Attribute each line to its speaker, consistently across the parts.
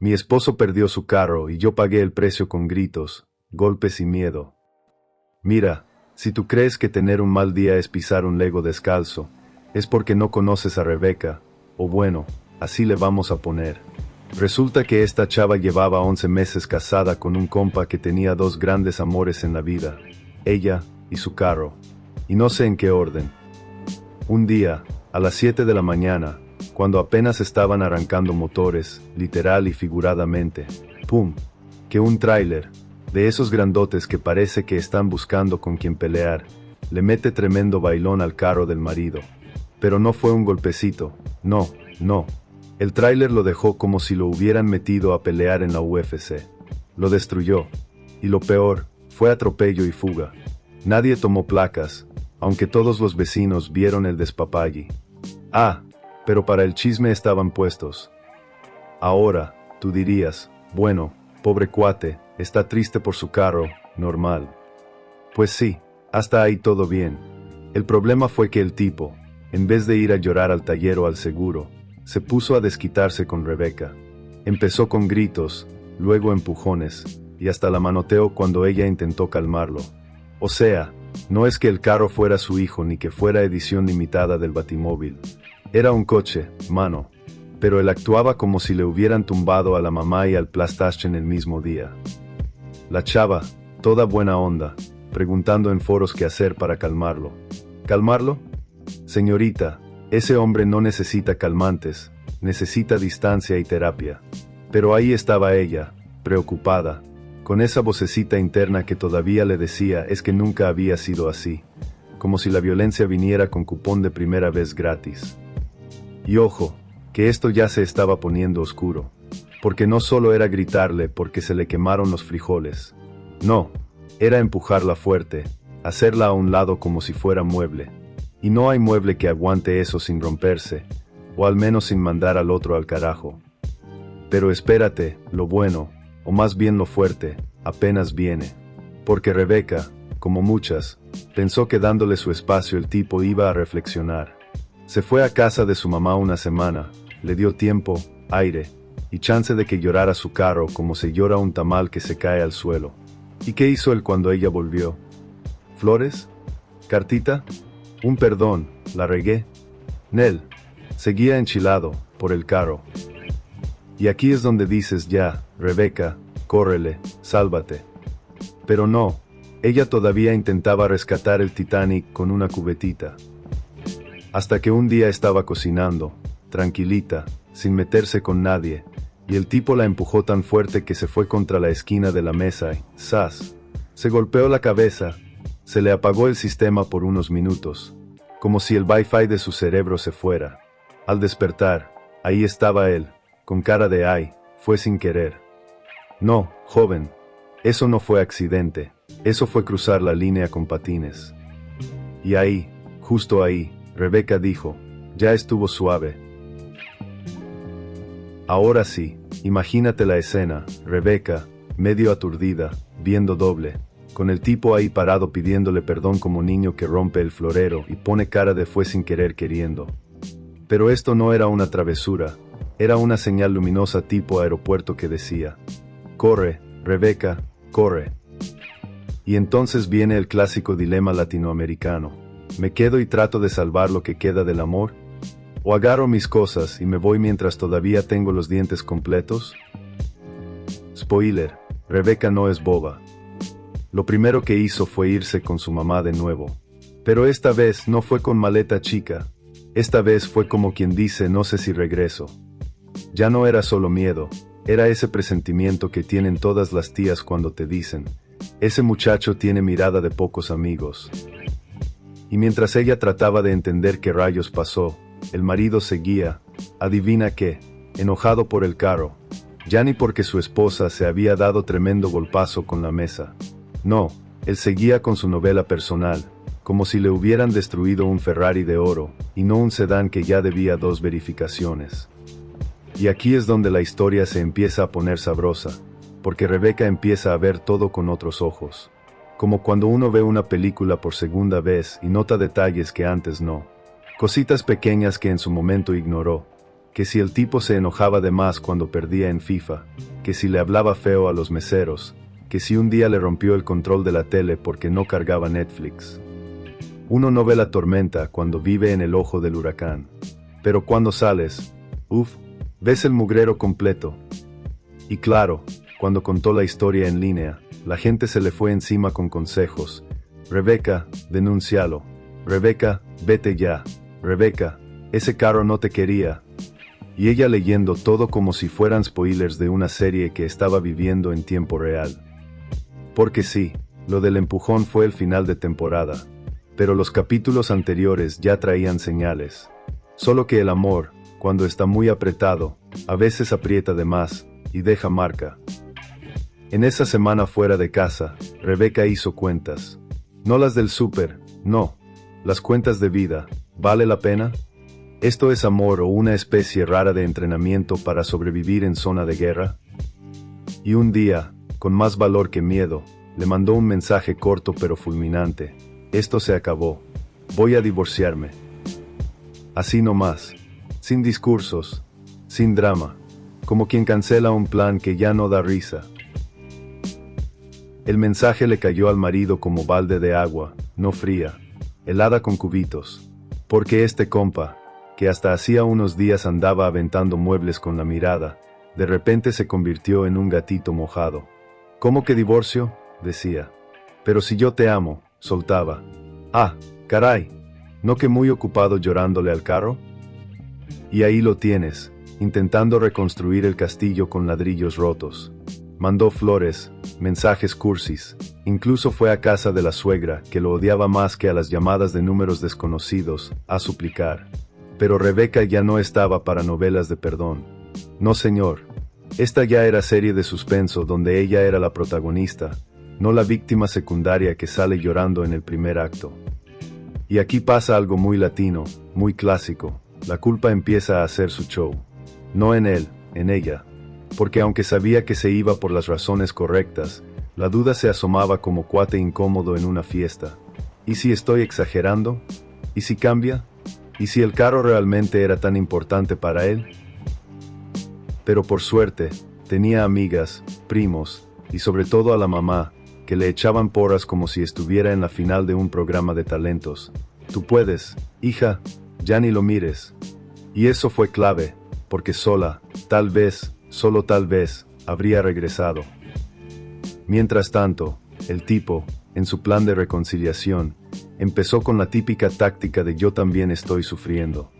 Speaker 1: Mi esposo perdió su carro y yo pagué el precio con gritos, golpes y miedo. Mira, si tú crees que tener un mal día es pisar un Lego descalzo, es porque no conoces a Rebeca, o bueno, así le vamos a poner. Resulta que esta chava llevaba 11 meses casada con un compa que tenía dos grandes amores en la vida, ella y su carro, y no sé en qué orden. Un día, a las 7 de la mañana, cuando apenas estaban arrancando motores, literal y figuradamente, ¡pum!, que un tráiler, de esos grandotes que parece que están buscando con quien pelear, le mete tremendo bailón al carro del marido. Pero no fue un golpecito, no. El tráiler lo dejó como si lo hubieran metido a pelear en la UFC. Lo destruyó. Y lo peor, fue atropello y fuga. Nadie tomó placas, aunque todos los vecinos vieron el despapalle. Ah, pero para el chisme estaban puestos. Ahora, tú dirías, bueno, pobre cuate, está triste por su carro, normal. Pues sí, hasta ahí todo bien. El problema fue que el tipo, en vez de ir a llorar al taller o al seguro, se puso a desquitarse con Rebeca. Empezó con gritos, luego empujones, y hasta la manoteó cuando ella intentó calmarlo. O sea, no es que el carro fuera su hijo ni que fuera edición limitada del Batimóvil. Era un coche, mano. Pero él actuaba como si le hubieran tumbado a la mamá y al PlayStation el mismo día. La chava, toda buena onda, preguntando en foros qué hacer para calmarlo. ¿Calmarlo? Señorita, ese hombre no necesita calmantes, necesita distancia y terapia. Pero ahí estaba ella, preocupada, con esa vocecita interna que todavía le decía es que nunca había sido así, como si la violencia viniera con cupón de primera vez gratis. Y ojo, que esto ya se estaba poniendo oscuro, porque no solo era gritarle porque se le quemaron los frijoles. No, era empujarla fuerte, hacerla a un lado como si fuera mueble. Y no hay mueble que aguante eso sin romperse, o al menos sin mandar al otro al carajo. Pero espérate, lo bueno, o más bien lo fuerte, apenas viene. Porque Rebeca, como muchas, pensó que dándole su espacio el tipo iba a reflexionar. Se fue a casa de su mamá una semana, le dio tiempo, aire, y chance de que llorara su carro como se llora un tamal que se cae al suelo. ¿Y qué hizo él cuando ella volvió? ¿Flores? ¿Cartita? Un perdón, la regué. Nel, seguía enchilado, por el carro. Y aquí es donde dices ya, Rebeca, córrele, sálvate. Pero no, ella todavía intentaba rescatar el Titanic con una cubetita. Hasta que un día estaba cocinando, tranquilita, sin meterse con nadie, y el tipo la empujó tan fuerte que se fue contra la esquina de la mesa y, ¡zas!, se golpeó la cabeza. Se le apagó el sistema por unos minutos, como si el Wi-Fi de su cerebro se fuera. Al despertar, ahí estaba él, con cara de ay, fue sin querer. No, joven, eso no fue accidente, eso fue cruzar la línea con patines. Y ahí, justo ahí, Rebeca dijo, ya estuvo suave. Ahora sí, imagínate la escena, Rebeca, medio aturdida, viendo doble, con el tipo ahí parado pidiéndole perdón como niño que rompe el florero y pone cara de fue sin querer queriendo. Pero esto no era una travesura, era una señal luminosa tipo aeropuerto que decía, corre, Rebeca, corre. Y entonces viene el clásico dilema latinoamericano, ¿me quedo y trato de salvar lo que queda del amor? ¿O agarro mis cosas y me voy mientras todavía tengo los dientes completos? Spoiler, Rebeca no es boba. Lo primero que hizo fue irse con su mamá de nuevo. Pero esta vez no fue con maleta chica. Esta vez fue como quien dice no sé si regreso. Ya no era solo miedo, era ese presentimiento que tienen todas las tías cuando te dicen, ese muchacho tiene mirada de pocos amigos. Y mientras ella trataba de entender qué rayos pasó, el marido seguía, adivina qué, enojado por el carro, ya ni porque su esposa se había dado tremendo golpazo con la mesa. No, él seguía con su novela personal, como si le hubieran destruido un Ferrari de oro, y no un sedán que ya debía 2 verificaciones. Y aquí es donde la historia se empieza a poner sabrosa, porque Rebeca empieza a ver todo con otros ojos. Como cuando uno ve una película por segunda vez y nota detalles que antes no. Cositas pequeñas que en su momento ignoró, que si el tipo se enojaba de más cuando perdía en FIFA, que si le hablaba feo a los meseros, que si un día le rompió el control de la tele porque no cargaba Netflix. Uno no ve la tormenta cuando vive en el ojo del huracán. Pero cuando sales, ves el mugrero completo. Y claro, cuando contó la historia en línea, la gente se le fue encima con consejos. Rebeca, denúncialo. Rebeca, vete ya. Rebeca, ese carro no te quería. Y ella leyendo todo como si fueran spoilers de una serie que estaba viviendo en tiempo real. Porque sí, lo del empujón fue el final de temporada. Pero los capítulos anteriores ya traían señales. Solo que el amor, cuando está muy apretado, a veces aprieta de más, y deja marca. En esa semana fuera de casa, Rebeca hizo cuentas. No las del súper, no. Las cuentas de vida, ¿vale la pena? ¿Esto es amor o una especie rara de entrenamiento para sobrevivir en zona de guerra? Y un día, con más valor que miedo, le mandó un mensaje corto pero fulminante. Esto se acabó. Voy a divorciarme. Así nomás. Sin discursos. Sin drama. Como quien cancela un plan que ya no da risa. El mensaje le cayó al marido como balde de agua, no fría, helada con cubitos. Porque este compa, que hasta hacía unos días andaba aventando muebles con la mirada, de repente se convirtió en un gatito mojado. ¿Cómo que divorcio?, decía. Pero si yo te amo, soltaba. Ah, caray, ¿no que muy ocupado llorándole al carro? Y ahí lo tienes, intentando reconstruir el castillo con ladrillos rotos. Mandó flores, mensajes cursis, incluso fue a casa de la suegra, que lo odiaba más que a las llamadas de números desconocidos, a suplicar. Pero Rebeca ya no estaba para novelas de perdón. No señor. Esta ya era serie de suspenso donde ella era la protagonista, no la víctima secundaria que sale llorando en el primer acto. Y aquí pasa algo muy latino, muy clásico. La culpa empieza a hacer su show. No en él, en ella. Porque aunque sabía que se iba por las razones correctas, la duda se asomaba como cuate incómodo en una fiesta. ¿Y si estoy exagerando? ¿Y si cambia? ¿Y si el carro realmente era tan importante para él? Pero por suerte, tenía amigas, primos, y sobre todo a la mamá, que le echaban porras como si estuviera en la final de un programa de talentos. Tú puedes, hija, ya ni lo mires. Y eso fue clave, porque sola, tal vez, solo tal vez, habría regresado. Mientras tanto, el tipo, en su plan de reconciliación, empezó con la típica táctica de yo también estoy sufriendo.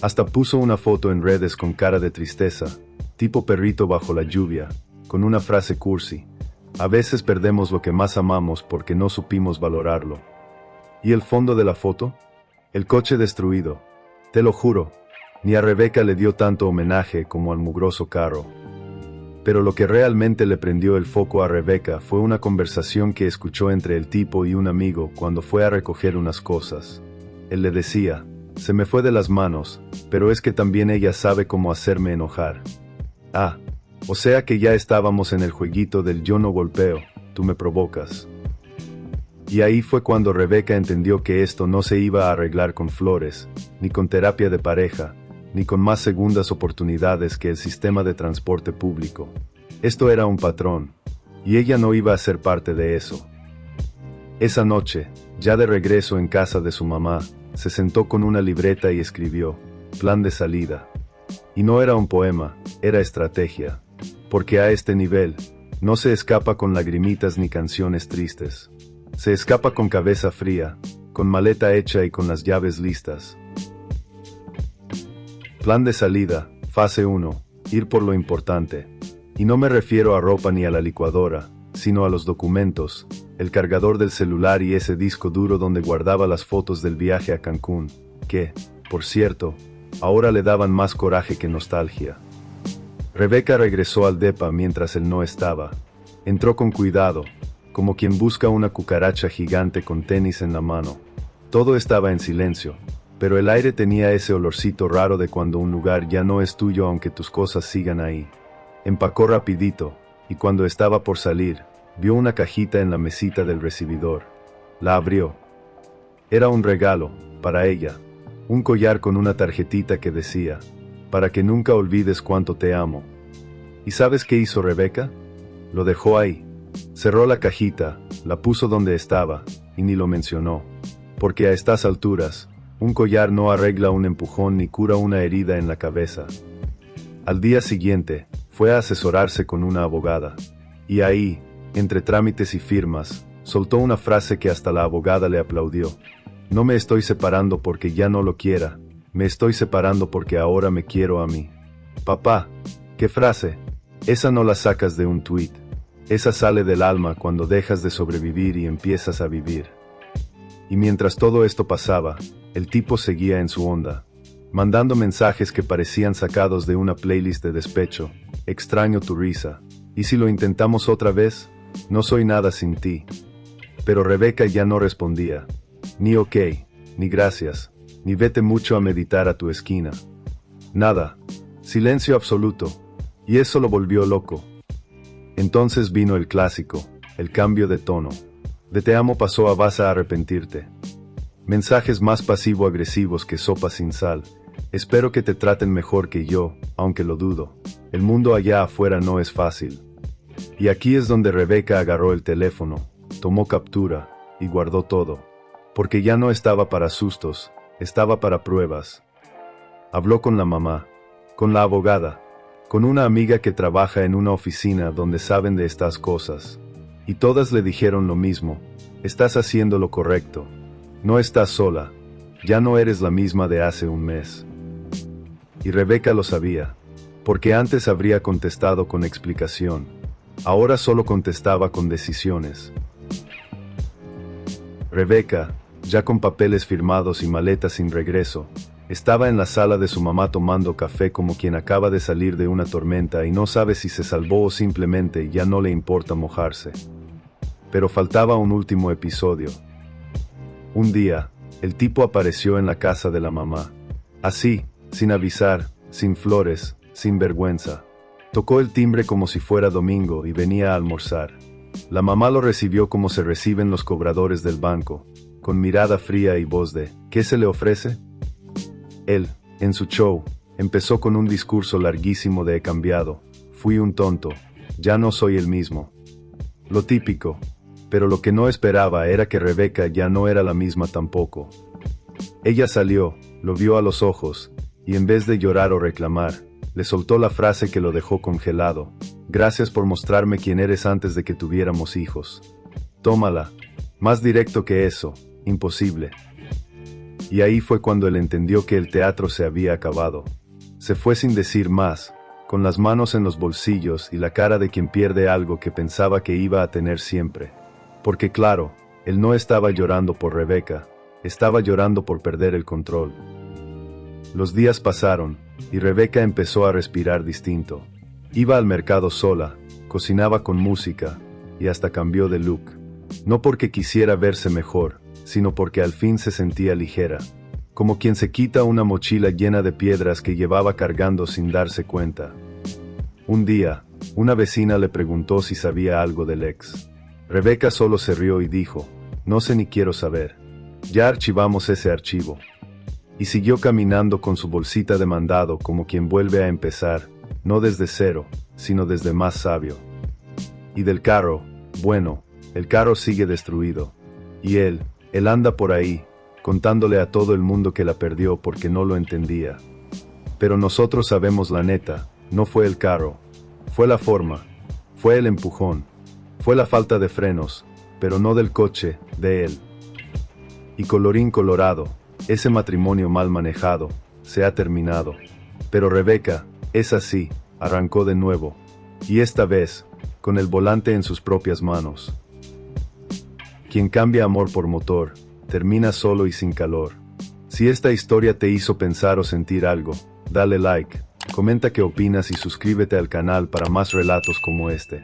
Speaker 1: Hasta puso una foto en redes con cara de tristeza, tipo perrito bajo la lluvia, con una frase cursi. A veces perdemos lo que más amamos porque no supimos valorarlo. ¿Y el fondo de la foto? El coche destruido. Te lo juro, ni a Rebeca le dio tanto homenaje como al mugroso carro. Pero lo que realmente le prendió el foco a Rebeca fue una conversación que escuchó entre el tipo y un amigo cuando fue a recoger unas cosas. Él le decía, se me fue de las manos, pero es que también ella sabe cómo hacerme enojar. Ah, o sea que ya estábamos en el jueguito del yo no golpeo, tú me provocas. Y ahí fue cuando Rebeca entendió que esto no se iba a arreglar con flores, ni con terapia de pareja, ni con más segundas oportunidades que el sistema de transporte público. Esto era un patrón, y ella no iba a ser parte de eso. Esa noche, ya de regreso en casa de su mamá, se sentó con una libreta y escribió, plan de salida. Y no era un poema, era estrategia. Porque a este nivel, no se escapa con lagrimitas ni canciones tristes. Se escapa con cabeza fría, con maleta hecha y con las llaves listas. Plan de salida, fase 1, ir por lo importante. Y no me refiero a ropa ni a la licuadora, sino a los documentos, el cargador del celular y ese disco duro donde guardaba las fotos del viaje a Cancún, que, por cierto, ahora le daban más coraje que nostalgia. Rebeca regresó al depa mientras él no estaba. Entró con cuidado, como quien busca una cucaracha gigante con tenis en la mano. Todo estaba en silencio, pero el aire tenía ese olorcito raro de cuando un lugar ya no es tuyo aunque tus cosas sigan ahí. Empacó rapidito, y cuando estaba por salir, vio una cajita en la mesita del recibidor. La abrió. Era un regalo, para ella. Un collar con una tarjetita que decía, para que nunca olvides cuánto te amo. ¿Y sabes qué hizo Rebeca? Lo dejó ahí. Cerró la cajita, la puso donde estaba, y ni lo mencionó. Porque a estas alturas, un collar no arregla un empujón ni cura una herida en la cabeza. Al día siguiente, fue a asesorarse con una abogada. Y ahí, entre trámites y firmas, soltó una frase que hasta la abogada le aplaudió. No me estoy separando porque ya no lo quiera, me estoy separando porque ahora me quiero a mí. Papá, ¿qué frase? Esa no la sacas de un tuit. Esa sale del alma cuando dejas de sobrevivir y empiezas a vivir. Y mientras todo esto pasaba, el tipo seguía en su onda, mandando mensajes que parecían sacados de una playlist de despecho. Extraño tu risa. ¿Y si lo intentamos otra vez? No soy nada sin ti. Pero Rebeca ya no respondía. Ni ok, ni gracias, ni vete mucho a meditar a tu esquina. Nada. Silencio absoluto. Y eso lo volvió loco. Entonces vino el clásico, el cambio de tono. De te amo pasó a vas a arrepentirte. Mensajes más pasivo-agresivos que sopa sin sal. Espero que te traten mejor que yo, aunque lo dudo. El mundo allá afuera no es fácil. Y aquí es donde Rebeca agarró el teléfono, tomó captura, y guardó todo. Porque ya no estaba para sustos, estaba para pruebas. Habló con la mamá, con la abogada, con una amiga que trabaja en una oficina donde saben de estas cosas. Y todas le dijeron lo mismo, estás haciendo lo correcto. No estás sola, ya no eres la misma de hace un mes. Y Rebeca lo sabía, porque antes habría contestado con explicación, ahora solo contestaba con decisiones. Rebeca, ya con papeles firmados y maletas sin regreso, estaba en la sala de su mamá tomando café como quien acaba de salir de una tormenta y no sabe si se salvó o simplemente ya no le importa mojarse. Pero faltaba un último episodio. Un día, el tipo apareció en la casa de la mamá. Así, sin avisar, sin flores, sin vergüenza. Tocó el timbre como si fuera domingo y venía a almorzar. La mamá lo recibió como se reciben los cobradores del banco, con mirada fría y voz de ¿qué se le ofrece? Él, en su show, empezó con un discurso larguísimo de he cambiado, fui un tonto, ya no soy el mismo. Lo típico, pero lo que no esperaba era que Rebeca ya no era la misma tampoco. Ella salió, lo vio a los ojos, y en vez de llorar o reclamar, le soltó la frase que lo dejó congelado. Gracias por mostrarme quién eres antes de que tuviéramos hijos. Tómala. Más directo que eso, imposible. Y ahí fue cuando él entendió que el teatro se había acabado. Se fue sin decir más, con las manos en los bolsillos y la cara de quien pierde algo que pensaba que iba a tener siempre. Porque claro, él no estaba llorando por Rebeca, estaba llorando por perder el control. Los días pasaron, y Rebeca empezó a respirar distinto. Iba al mercado sola, cocinaba con música, y hasta cambió de look. No porque quisiera verse mejor, sino porque al fin se sentía ligera. Como quien se quita una mochila llena de piedras que llevaba cargando sin darse cuenta. Un día, una vecina le preguntó si sabía algo del ex. Rebeca solo se rió y dijo, no sé ni quiero saber. Ya archivamos ese archivo. Y siguió caminando con su bolsita de mandado como quien vuelve a empezar, no desde cero, sino desde más sabio. Y del carro, bueno, el carro sigue destruido. Y él anda por ahí, contándole a todo el mundo que la perdió porque no lo entendía. Pero nosotros sabemos la neta, no fue el carro, fue la forma, fue el empujón, fue la falta de frenos, pero no del coche, de él. Y colorín colorado, ese matrimonio mal manejado, se ha terminado. Pero Rebeca, es así, arrancó de nuevo. Y esta vez, con el volante en sus propias manos. Quien cambia amor por motor, termina solo y sin calor. Si esta historia te hizo pensar o sentir algo, dale like, comenta qué opinas y suscríbete al canal para más relatos como este.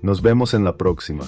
Speaker 1: Nos vemos en la próxima.